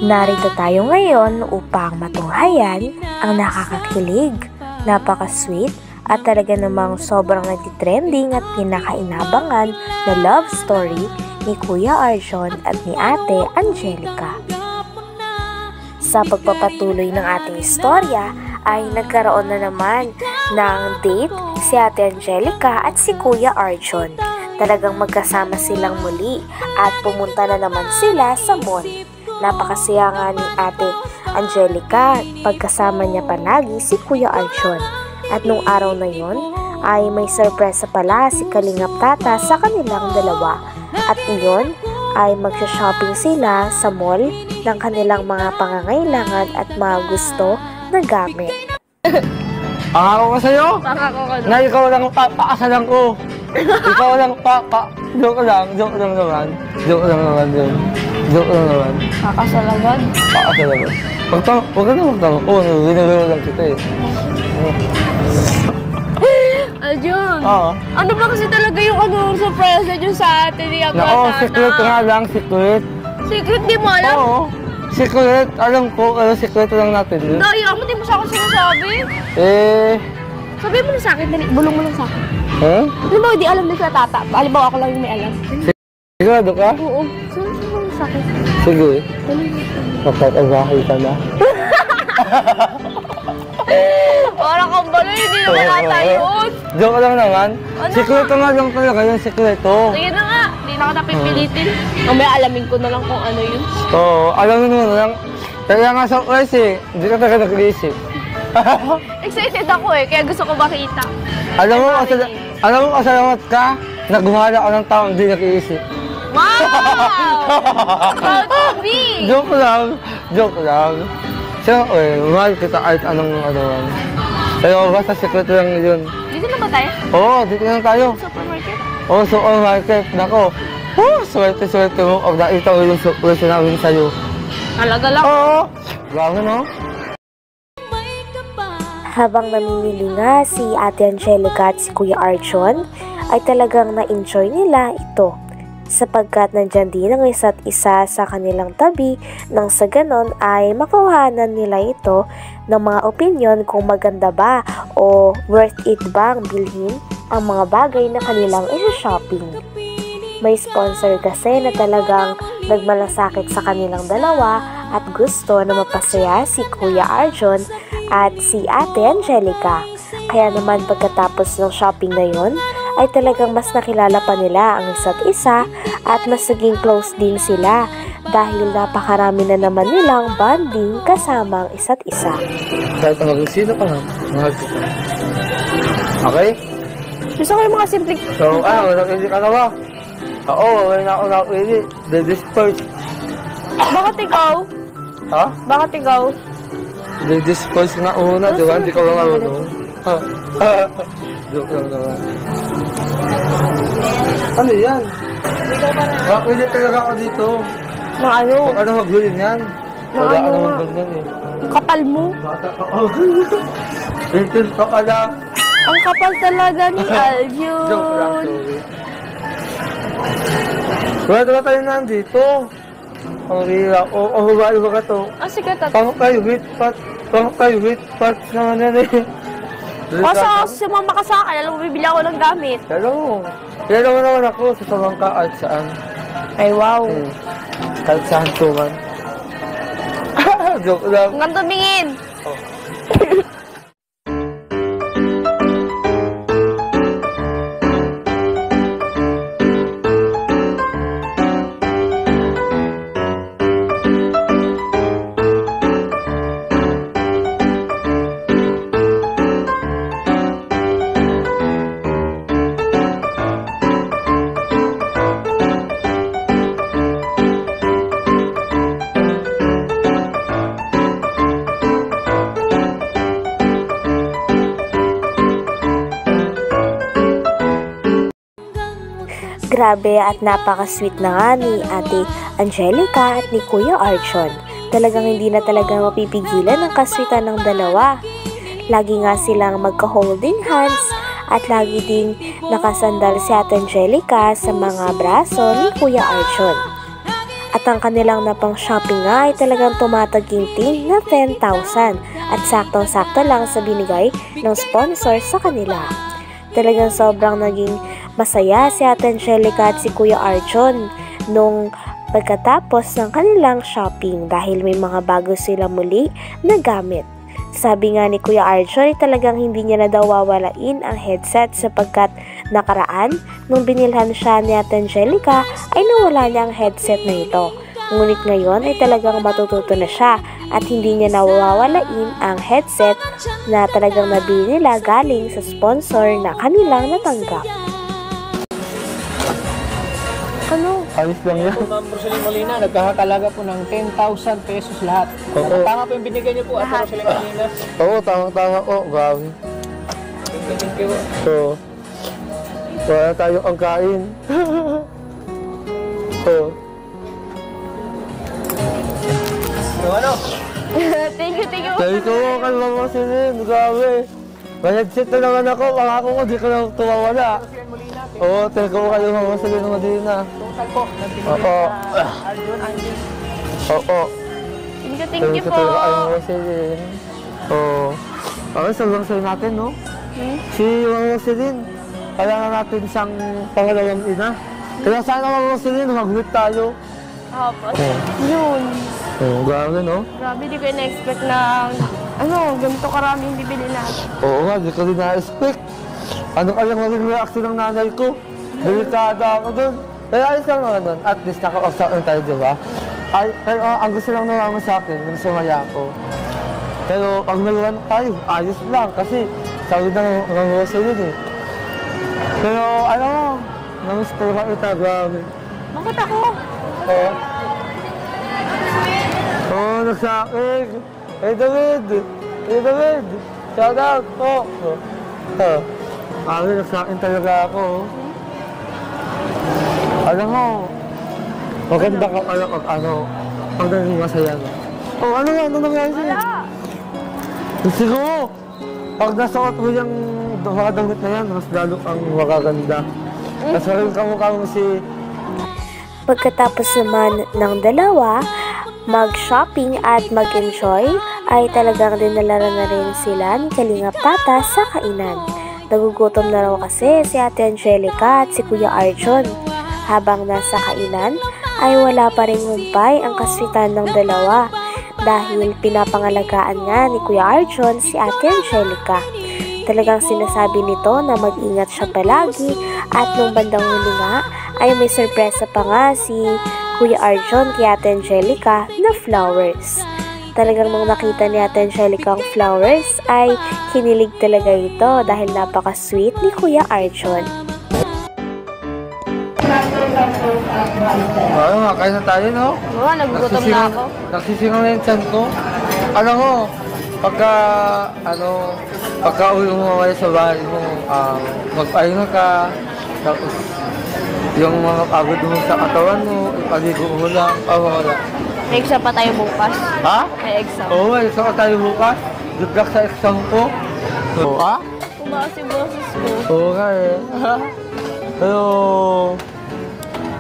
Narito tayo ngayon upang matunghayan ang nakakakilig, napaka-sweet at talaga namang sobrang nagtitrending at pinakainabangan na love story ni Kuya Arjon at ni Ate Angelica. Sa pagpapatuloy ng ating istorya ay nagkaroon na naman ng date si Ate Angelica at si Kuya Arjon. Talagang magkasama silang muli at pumunta na naman sila sa mall. Napakasaya nga ni Ate Angelica pagkasama niya palagi si Kuya Arjon. At nung araw na yon ay may sorpresa pala si Kalingap Tata sa kanilang dalawa. At iyon ay magsha-shopping sila sa mall ng kanilang mga pangangailangan at mga gusto na gamit. Pangako ko sa'yo? Pangako ka Na ikaw lang paakasalan ko. Ikaw lang joke lang naman. Joke lang naman. Kakasalagan? Paakasalan ko. Huwag ka na magtango. Ginagano lang kita eh. Arjon, Oo. ano ba kasi talaga yung surprise nyo sa atin ni Tata? Nako, secret nga lang, secret. Secret, di mo alam? Oo. Secret, alam ko, pero secret lang natin yun. Daya mo, di mo sa akin sinasabi. Sabi mo na sa akin, dali, bulong mo lang sa akin. Huh? Ano ba, hindi alam din sa Tata. Halimbawa ako lang yung may alam. Sigurado ka? Oo. Sabi mo sa akin. Sige. Dali. Kapag-abahay ka na. Parang kang baloy, hindi naman nata yun. Joke lang naman. Ano Sikreto nga lang talaga yung sikreto. Sige na nga, hindi na kita pipilitin. Mamaya alamin ko na lang kung ano yun. Oo, alam mo na lang. Kaya nga surprise eh. Hindi ka talaga nag-iisip. Excited ako eh, kaya gusto ko makita. Alam mo, kasalamat ka na gumala ka ng taong hindi nag-iisip. Wow! Proud to be! Joke lang. Siyempre, mahal kita kahit anong ano. Pero basta sikreto lang yun. Dito na ba tayo? Oo, dito lang tayo. Supermarket? Oo, supermarket. Nako. Swerte mo. O, nakita ko yung surprise namin sa'yo. Talaga lang. Oo. Grabe no? Habang namimili nga si Ate Angelica at si Kuya Arjon ay talagang na-enjoy nila ito sapagkat nandyan din ang isa't isa sa kanilang tabi nang sa ganon ay makuhanan nila ito ng mga opinion kung maganda ba o worth it bang bilhin ang mga bagay na kanilang i-shopping. May sponsor kasi na talagang nagmalasakit sa kanilang dalawa at gusto na mapasaya si Kuya Arjon at si Ate Angelica. Kaya naman pagkatapos ng shopping na yon ay talagang mas nakilala pa nila ang isa't isa at mas naging close din sila dahil napakarami na naman nilang bonding kasama ang isa't isa. Kahit maging sino ka nga, mahal kita. Okay? Gusto ko yung mga simpleng... So, nakili ka na ba? Oo, wala na ako nakili. Ladies first. Bakit ikaw? Ha? Bakit ikaw? Ladies first na una, di ba? Hindi ka lang ako noon. Joke lang naman. Ano yan? Makili talaga ako dito. Na ano? Kung ano maglulin yan? Wala ka naman ganyan eh. Kapal mo? Bata ka. Intin ka pala. Ang kapal talaga ni Joke lang, Arjon. sorry. Wala talaga tayo nandito. Ang rira. O, huwag ba ka to? Sige, Tata. Pang kayo, wait, part naman yan eh. Kasi sumama ka sa akin, alam mo, bibili ako ng gamit. Hello. Kaya naman ako sa Samangka at saan. Ay, wow. Kahit saan tuman. Joke lang. Hanggang tumingin. Grabe at napaka-sweet na nga ni Ate Angelica at ni Kuya Arjon. Talagang hindi na talaga mapipigilan ang kaswitan ng dalawa. Lagi nga silang magka-holding hands at lagi ding nakasandal si Ate Angelica sa mga braso ni Kuya Arjon. At ang kanilang napang shopping nga ay talagang tumataginting na 10,000 at saktong-sakto lang sa binigay ng sponsor sa kanila. Talagang sobrang naging masaya si Ate Angelica at si Kuya Arjon nung pagkatapos ng kanilang shopping dahil may mga bago sila muli na gamit. Sabi nga ni Kuya Arjon ay talagang hindi niya na daw wawalain ang headset sapagkat nakaraan nung binilhan siya ni Ate Angelica ay nawala niya ang headset na ito. Ngunit ngayon ay talagang matututo na siya at hindi niya nawawalain ang headset na talagang nabili nila galing sa sponsor na kanilang natanggap. Ano? Ayos lang yan. Ma'am Rosalie Molina, nagkakalaga po ng 10,000 pesos lahat. Oo. Tama po yung binigay niyo po, Ate Rosalie Molina. Oo, tama-tama po. Grabe. Thank you. So, wala tayong ang kain. Oo. So ano? Thank you. Sabi ko, kay Mama Silin, grabe. May headset na naman ako, pangako ko, di ko na tumawala. Rosalie Molina, Oo, thank you kayo Mama Silin ng Madina. total po. Oo. Arjun, Angel. Oo. Thank you po. talaga kayo Mama Silin. Oo. Okay, sobrang sayo natin, no? Si Mama Silin, kailangan natin siyang pangalawang ina. Kaya sana Mama Silin, mag-meet tayo. Opo. Yun. Oo, grabe, no? Grabe, di ko na-expect na ganito karaming bibili natin. Oo nga, di ko rin na-expect. Ano kayang maging reaction ng nanay ko? Delikada ako dun. Kaya ayos lang naman nun. At least naka-offset na tayo, di ba? Pero ang gusto lang naman sa akin, yung sumaya ko. Pero pag nag-run tayo, ayos lang. Kasi sabi na ng Rosalie eh. Pero ano mo, namis ko ka ita, grabe. Bakit ako? Oo. Oo, nagsakig. Hey David! Hey David! Shout out po! Ay, nagsakin talaga ako. Alam mo, maganda ka pag naging masaya na. Oh, ano nangyari sa'yo? Gusto ko, pag nasuot mo yung mga damit na yan, mas lalo kang makaganda. Tapos rin kamukha mo si... Pagkatapos naman ng dalawa, mag-shopping at mag-enjoy, ay talagang dinala na rin sila ni Kalingap Tata sa kainan. Nagugutom na raw kasi si Ate Angelica at si Kuya Arjon. Habang nasa kainan, ay wala pa rin humpay ang kaswitan ng dalawa dahil pinapangalagaan nga ni Kuya Arjon si Ate Angelica. Talagang sinasabi nito na mag-ingat siya palagi at nung bandang huli nga ay may sorpresa pa nga si Kuya Arjon kay Ate Angelica na flowers. Talagang nung nakita ni Ate Angelica ang flowers ay kinilig talaga ito dahil napaka-sweet ni Kuya Arjon. Oo, kain na tayo, no? Oo, nagugutom na ako. Nagsisingaw na yung tiyan ko. Alam mo, pagka uwi mo mamaya sa bahay mo, magpahinga ka, tapos yung mga pagod mo sa katawan mo, ipaligo mo lang, wala. May exam pa tayo bukas. Ha? May exam. Oo, may exam ka tayo bukas. Good luck sa exam ko. Oo, ha? Tumaas yung boses ko. Oo nga eh. Pero,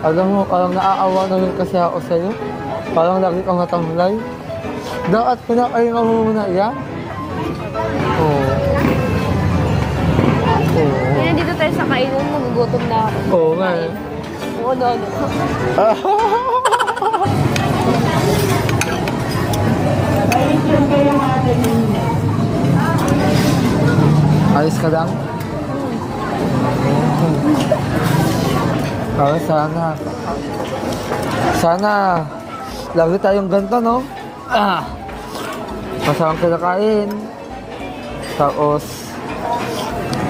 alam mo, parang naaawa na rin kasi ako sa'yo. Parang lagi kang natamlay. Dapat pinakain ka muna yan. Oo. Oo. Kaya dito tayo sa kainan, nagugutom na ako. Oo nga eh. Oo, no. Ayos ka lang? Sana lagi tayong ganito, no? Masarang kinakain. Tapos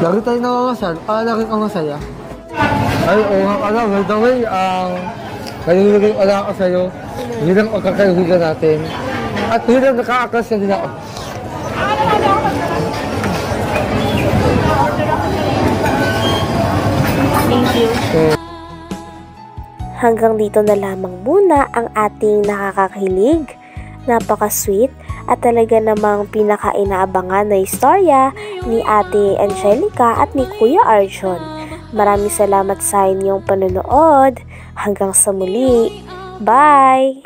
lagi tayong namamasal. Lagi kang masaya. Ay, oo nga pala. By the way, nalilagay ko lang ako sa'yo. Bilang pagkakaibigan natin. At bilang nakaakas na din ako. Thank you. Hanggang dito na lamang muna ang ating nakakakilig, napaka-sweet at talaga namang pinaka-inaabangan na istorya ni Ate Angelica at ni Kuya Arjon. Maraming salamat sa inyong panonood. Hanggang sa muli. Bye!